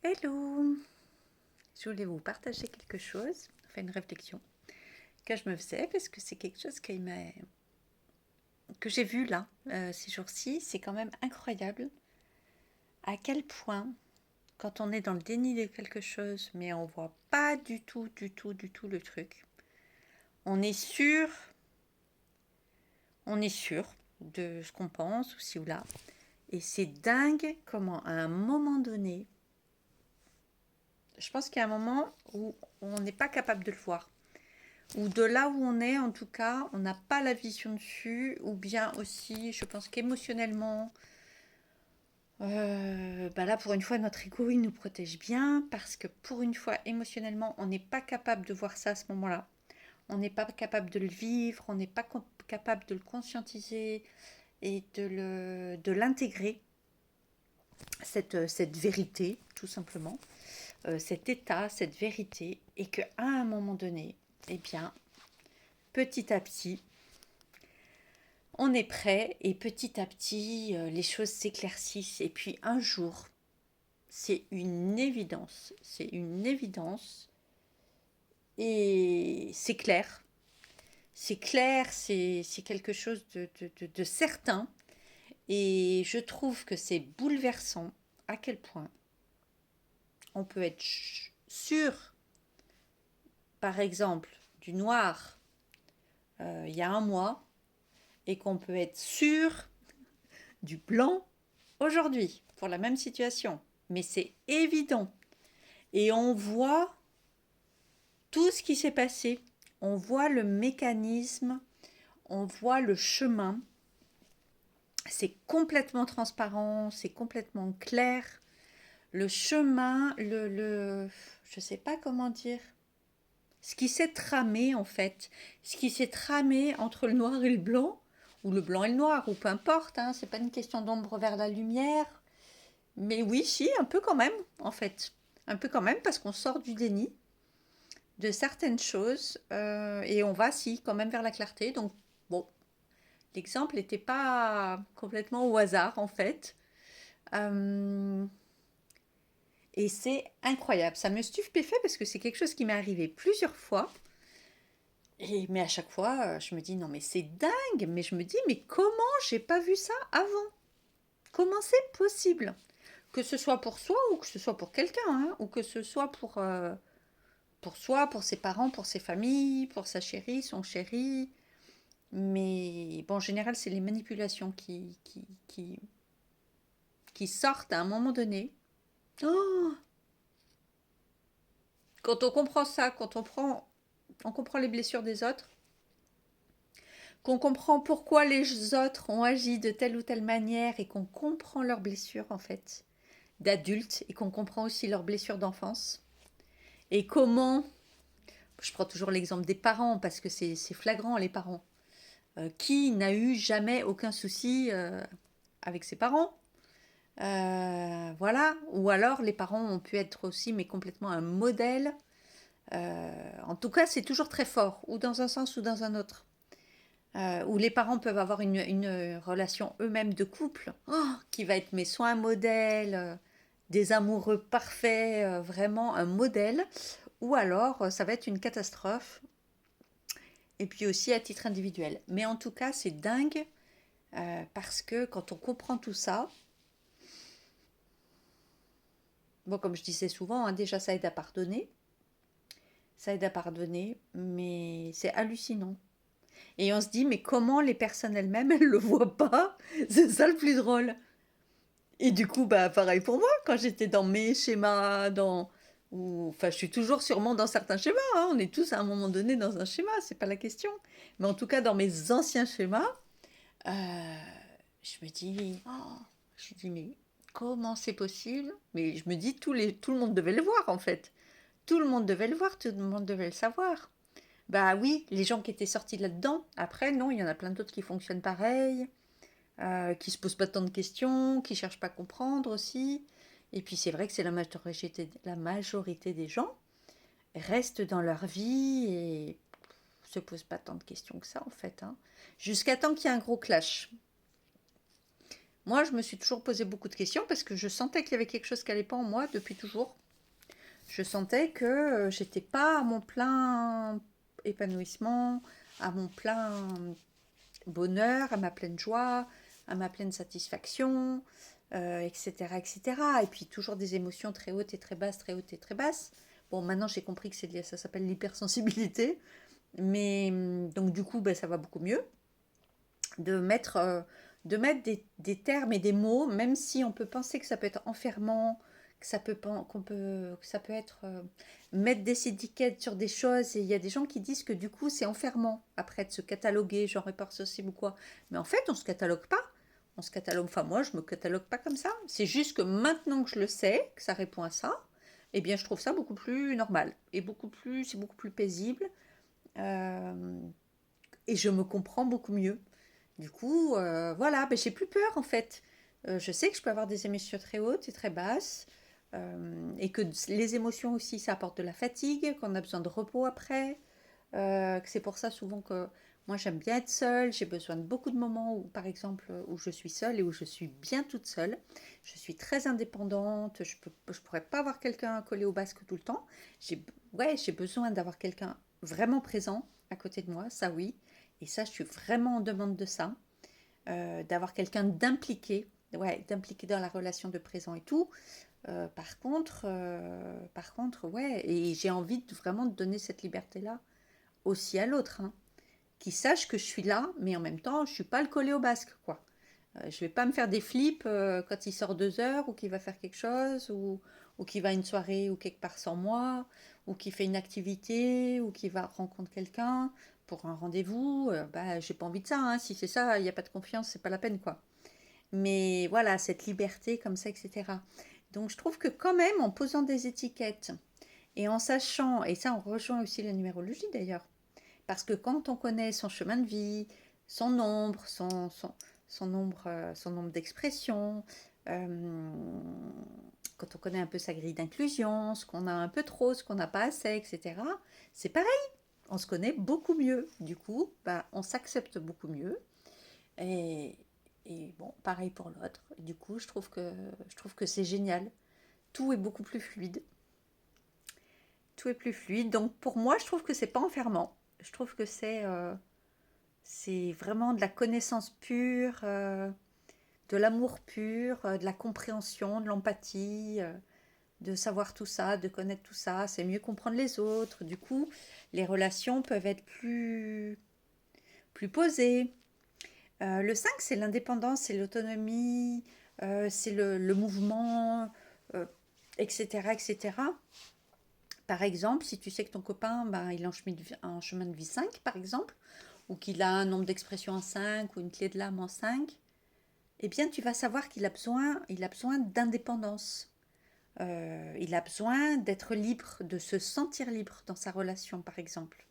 Hello! Je voulais vous partager quelque chose, enfin une réflexion que je me faisais parce que c'est quelque chose que j'ai vu là ces jours-ci. C'est quand même incroyable à quel point, quand on est dans le déni de quelque chose, mais on voit pas du tout le truc, on est sûr, on est sûr de ce qu'on pense ou ci ou là. Et c'est dingue comment à un moment donné, je pense qu'il y a un moment où on n'est pas capable de le voir. Ou de là où on est, en tout cas, on n'a pas la vision dessus, ou bien aussi, je pense qu'émotionnellement, bah là, pour une fois, notre ego, il nous protège bien, parce que pour une fois, émotionnellement, on n'est pas capable de voir ça à ce moment-là. On n'est pas capable de le vivre, on n'est pas capable de le conscientiser et de l'intégrer, cette vérité, tout simplement, cet état, cette vérité, et qu'à un moment donné, eh bien, petit à petit, on est prêt et petit à petit, les choses s'éclaircissent. Et puis un jour, c'est une évidence. C'est une évidence. Et c'est clair. C'est clair, c'est quelque chose de certain. Et je trouve que c'est bouleversant à quel point on peut être sûr, par exemple, du noir il y a un mois, et qu'on peut être sûr du blanc aujourd'hui pour la même situation. Mais c'est évident. Et on voit tout ce qui s'est passé. On voit le mécanisme, on voit le chemin. C'est complètement transparent, c'est complètement clair. Le chemin, je ne sais pas comment dire, ce qui s'est tramé en fait, ce qui s'est tramé entre le noir et le blanc, ou le blanc et le noir, ou peu importe, hein, c'est pas une question d'ombre vers la lumière. Mais oui, si, un peu quand même, en fait. Un peu quand même, parce qu'on sort du déni de certaines choses et on va, si, quand même vers la clarté. Donc, bon, l'exemple n'était pas complètement au hasard, en fait. Euh, et c'est incroyable. Ça me stupéfait parce que c'est quelque chose qui m'est arrivé plusieurs fois. Mais à chaque fois, je me dis, non, mais c'est dingue. Mais je me dis, mais comment j'ai pas vu ça avant? Comment c'est possible? Que ce soit pour soi ou que ce soit pour quelqu'un, hein, ou que ce soit pour soi, pour ses parents, pour ses familles, pour sa chérie, son chéri. Mais bon, en général, c'est les manipulations qui sortent à un moment donné. Oh, quand on comprend ça, quand on comprend les blessures des autres, qu'on comprend pourquoi les autres ont agi de telle ou telle manière et qu'on comprend leurs blessures en fait d'adultes et qu'on comprend aussi leurs blessures d'enfance et comment, je prends toujours l'exemple des parents parce que c'est flagrant les parents, qui n'a eu jamais aucun souci avec ses parents. Voilà. Ou alors les parents ont pu être aussi mais complètement un modèle. En tout cas, c'est toujours très fort, ou dans un sens ou dans un autre. Où les parents peuvent avoir une relation eux-mêmes de couple, qui va être mais soit un modèle, des amoureux parfaits, vraiment un modèle, ou alors ça va être une catastrophe, et puis aussi à titre individuel. Mais en tout cas, c'est dingue, parce que quand on comprend tout ça, bon, comme je disais souvent, hein, déjà ça aide à pardonner, mais c'est hallucinant. Et on se dit, mais comment les personnes elles-mêmes, elles le voient pas? C'est ça le plus drôle. Et du coup, bah, pareil pour moi, quand j'étais dans mes schémas, enfin, je suis toujours sûrement dans certains schémas, hein. On est tous à un moment donné dans un schéma, c'est pas la question. Mais en tout cas, dans mes anciens schémas, euh, je me dis, je me dis, mais comment c'est possible? Mais je me dis, tout le monde devait le voir, en fait. Tout le monde devait le voir, tout le monde devait le savoir. Bah oui, les gens qui étaient sortis là-dedans, après, non, il y en a plein d'autres qui fonctionnent pareil, qui se posent pas tant de questions, qui cherchent pas à comprendre aussi. Et puis c'est vrai que c'est la majorité des gens restent dans leur vie et se posent pas tant de questions que ça en fait, hein. Jusqu'à temps qu'il y ait un gros clash. Moi, je me suis toujours posé beaucoup de questions parce que je sentais qu'il y avait quelque chose qui n'allait pas en moi depuis toujours. Je sentais que j'étais pas à mon plein épanouissement, à mon plein bonheur, à ma pleine joie, à ma pleine satisfaction, etc., etc. Et puis toujours des émotions très hautes et très basses, très hautes et très basses. Bon, maintenant j'ai compris que ça s'appelle l'hypersensibilité, mais donc du coup, ben, ça va beaucoup mieux de mettre, des termes et des mots, même si on peut penser que ça peut être enfermant, que ça peut être mettre des étiquettes sur des choses. Et il y a des gens qui disent que du coup c'est enfermant après de se cataloguer, genre hypersensible ou quoi. Mais en fait, on se catalogue pas. On se catalogue. Enfin, moi, je me catalogue pas comme ça. C'est juste que maintenant que je le sais, que ça répond à ça, eh bien, je trouve ça beaucoup plus normal et c'est beaucoup plus paisible. Euh, et je me comprends beaucoup mieux. Du coup, voilà, ben, j'ai plus peur en fait. Je sais que je peux avoir des émotions très hautes et très basses. Et que les émotions aussi, ça apporte de la fatigue, qu'on a besoin de repos après. Que c'est pour ça souvent que moi j'aime bien être seule. J'ai besoin de beaucoup de moments où, par exemple, où je suis seule et où je suis bien toute seule. Je suis très indépendante. Je pourrais pas avoir quelqu'un collé au basque tout le temps. J'ai, ouais, j'ai besoin d'avoir quelqu'un vraiment présent à côté de moi, ça oui. Et ça, je suis vraiment en demande de ça, d'impliqué dans la relation de présent et tout. Par contre, ouais, et j'ai envie vraiment de donner cette liberté-là aussi à l'autre, hein, qui sache que je suis là, mais en même temps, je suis pas le collé au basque, quoi. Je vais pas me faire des flips quand il sort 2 heures ou qu'il va faire quelque chose ou qu'il va à une soirée ou quelque part sans moi ou qu'il fait une activité ou qu'il va rencontrer quelqu'un pour un rendez-vous. Bah, j'ai pas envie de ça, hein. Si c'est ça, il n'y a pas de confiance, c'est pas la peine, quoi. Mais voilà, cette liberté comme ça, etc. Donc je trouve que quand même, en posant des étiquettes et en sachant, et ça on rejoint aussi la numérologie d'ailleurs, parce que quand on connaît son chemin de vie, son nombre, son nombre d'expressions, euh, quand on connaît un peu sa grille d'inclusion, ce qu'on a un peu trop, ce qu'on n'a pas assez, etc., c'est pareil, on se connaît beaucoup mieux. Du coup, bah, on s'accepte beaucoup mieux. Et, et bon, pareil pour l'autre. Du coup, je trouve que c'est génial. Tout est beaucoup plus fluide. Tout est plus fluide. Donc pour moi, je trouve que c'est pas enfermant. Je trouve que c'est vraiment de la connaissance pure, de l'amour pur, de la compréhension, de l'empathie, de savoir tout ça, de connaître tout ça. C'est mieux comprendre les autres. Du coup, les relations peuvent être plus posées. Le 5, c'est l'indépendance, c'est l'autonomie, c'est le mouvement, euh, etc., etc. Par exemple, si tu sais que ton copain, ben, il est en chemin de vie 5, par exemple, ou qu'il a un nombre d'expressions en 5 ou une clé de l'âme en 5, eh bien, tu vas savoir il a besoin d'indépendance. Il a besoin d'être libre, de se sentir libre dans sa relation, par exemple.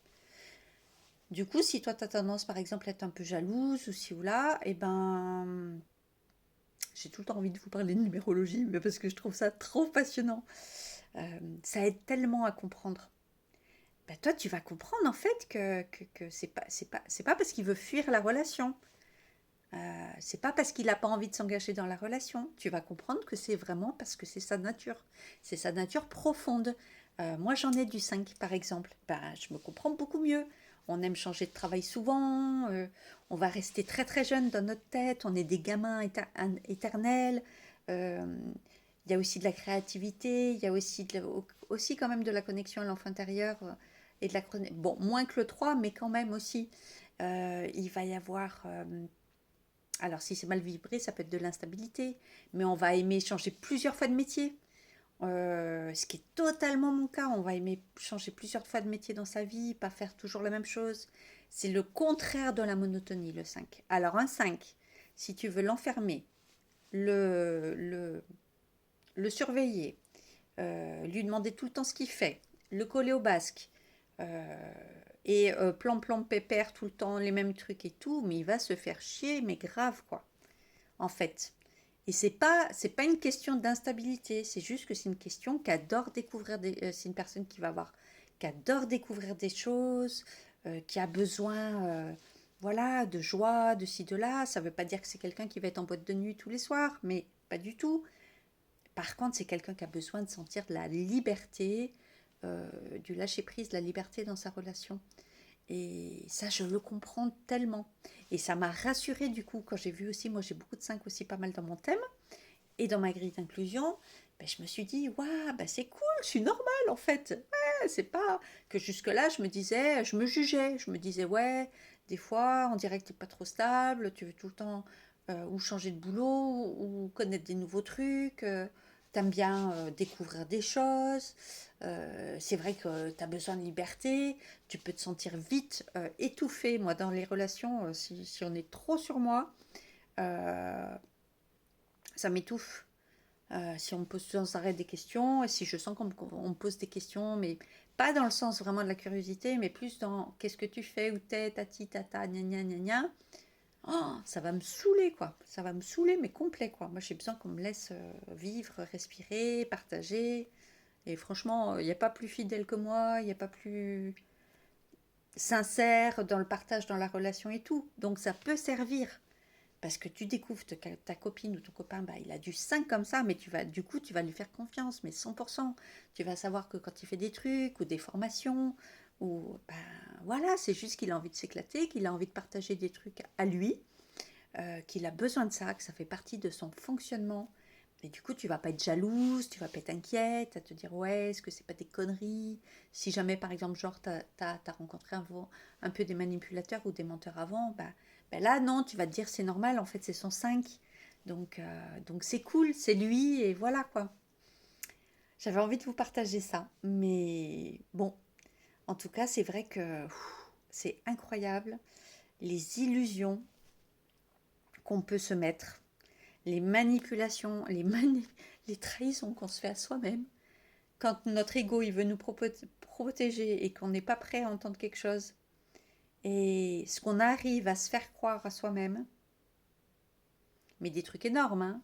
Du coup, si toi, tu as tendance, par exemple, à être un peu jalouse ou ci ou là, eh ben, j'ai tout le temps envie de vous parler de numérologie, mais parce que je trouve ça trop passionnant. Ça aide tellement à comprendre. Ben, toi, tu vas comprendre en fait que c'est pas parce qu'il veut fuir la relation. C'est pas parce qu'il n'a pas envie de s'engager dans la relation. Tu vas comprendre que c'est vraiment parce que c'est sa nature. C'est sa nature profonde. Moi, j'en ai du 5 par exemple. Ben, je me comprends beaucoup mieux. On aime changer de travail souvent. On va rester très très jeune dans notre tête. On est des gamins éternels. Euh, il y a aussi de la créativité. Il y a aussi, aussi quand même de la connexion à l'enfant intérieur. Et de la, bon, moins que le 3 mais quand même aussi. Il va y avoir alors, si c'est mal vibré, ça peut être de l'instabilité, mais on va aimer changer plusieurs fois de métier. Ce qui est totalement mon cas. On va aimer changer plusieurs fois de métier dans sa vie, pas faire toujours la même chose. C'est le contraire de la monotonie, le 5. Alors, un 5, si tu veux l'enfermer, le, le, le surveiller, lui demander tout le temps ce qu'il fait, le coller au basque, euh, et plan pépère tout le temps les mêmes trucs et tout, mais il va se faire chier, mais grave quoi, en fait. Et c'est pas une question d'instabilité, c'est juste que c'est une question qu'adore découvrir c'est une personne qui va avoir qui adore découvrir des choses, qui a besoin voilà, de joie, de ci, de là. Ça ne veut pas dire que c'est quelqu'un qui va être en boîte de nuit tous les soirs, mais pas du tout. Par contre, c'est quelqu'un qui a besoin de sentir de la liberté, du lâcher-prise, de la liberté dans sa relation. Et ça, je le comprends tellement. Et ça m'a rassurée du coup, quand j'ai vu aussi, moi j'ai beaucoup de 5 aussi pas mal dans mon thème, et dans ma grille d'inclusion, ben, je me suis dit, waouh, ben, c'est cool, je suis normale en fait. Ouais, c'est pas que jusque-là, je me disais, je me jugeais, je me disais, ouais, des fois, on dirait que t'es pas trop stable, tu veux tout le temps ou changer de boulot, ou connaître des nouveaux trucs, t'aimes bien découvrir des choses, c'est vrai que t'as besoin de liberté, tu peux te sentir vite étouffé. Moi, dans les relations, si on est trop sur moi, euh, ça m'étouffe. Si on me pose sans arrêt des questions, et si je sens qu'on me pose des questions, mais pas dans le sens vraiment de la curiosité, mais plus dans qu'est-ce que tu fais, où t'es, tati, tata, gna gna gna gna, oh, ça va me saouler, quoi. Ça va me saouler, mais complet, quoi. Moi, j'ai besoin qu'on me laisse vivre, respirer, partager. Et franchement, il n'y a pas plus fidèle que moi, il n'y a pas plus sincère dans le partage, dans la relation et tout. Donc, ça peut servir. Parce que tu découvres que ta copine ou ton copain, bah, il a du 5 comme ça, mais du coup, tu vas lui faire confiance, mais 100%. Tu vas savoir que quand il fait des trucs ou des formations, ou ben voilà, c'est juste qu'il a envie de s'éclater, qu'il a envie de partager des trucs à lui, qu'il a besoin de ça, que ça fait partie de son fonctionnement. Et du coup, tu vas pas être jalouse, tu vas pas être inquiète, à te dire ouais, est-ce que c'est pas des conneries. Si jamais, par exemple, genre, t'as rencontré un peu des manipulateurs ou des menteurs avant, bah là, non, tu vas te dire c'est normal, en fait, c'est son 5. Donc c'est cool, c'est lui, et voilà quoi. J'avais envie de vous partager ça. Mais bon, en tout cas, c'est vrai que c'est incroyable les illusions qu'on peut se mettre, les manipulations, les trahisons qu'on se fait à soi-même. Quand notre ego il veut nous protéger et qu'on n'est pas prêt à entendre quelque chose, et ce qu'on arrive à se faire croire à soi-même, mais des trucs énormes, hein.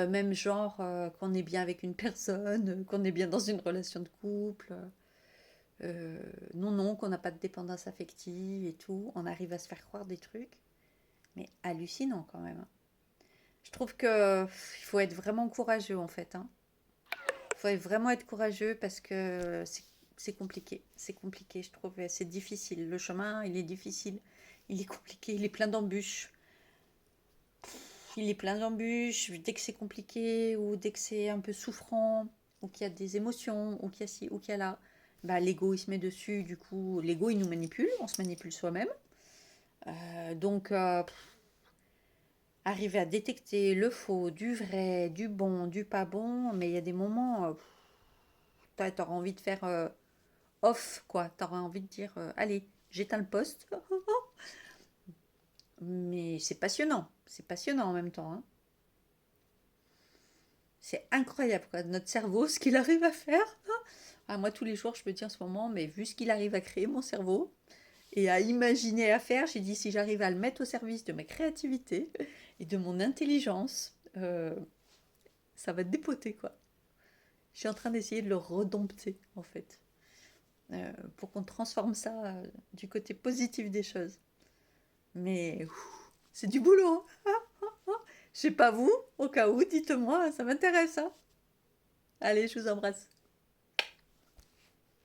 Même genre qu'on est bien avec une personne, qu'on est bien dans une relation de couple, non, non, qu'on n'a pas de dépendance affective et tout, on arrive à se faire croire des trucs, mais hallucinant quand même. Je trouve que il faut être vraiment courageux en fait, hein. Il faut vraiment être courageux parce que c'est compliqué. C'est compliqué, je trouve. C'est difficile. Le chemin, il est difficile. Il est compliqué. Il est plein d'embûches. Il est plein d'embûches. Dès que c'est compliqué ou dès que c'est un peu souffrant ou qu'il y a des émotions ou qu'il y a ci ou qu'il y a là, bah, l'ego il se met dessus. Du coup, l'ego il nous manipule. On se manipule soi-même. Donc, arriver à détecter le faux, du vrai, du bon, du pas bon. Mais il y a des moments, t'auras envie de faire off, quoi. T'auras envie de dire, allez, j'éteins le poste. Mais c'est passionnant en même temps, hein. C'est incroyable, quoi, notre cerveau, ce qu'il arrive à faire. Ah, moi, tous les jours, je me dis en ce moment, mais vu ce qu'il arrive à créer, mon cerveau, et à imaginer, à faire, j'ai dit, si j'arrive à le mettre au service de ma créativité et de mon intelligence, ça va dépoter, quoi. Je suis en train d'essayer de le redompter, en fait, pour qu'on transforme ça du côté positif des choses. Mais c'est du boulot, hein. Je sais pas vous, au cas où, dites-moi, ça m'intéresse, hein. Allez, je vous embrasse.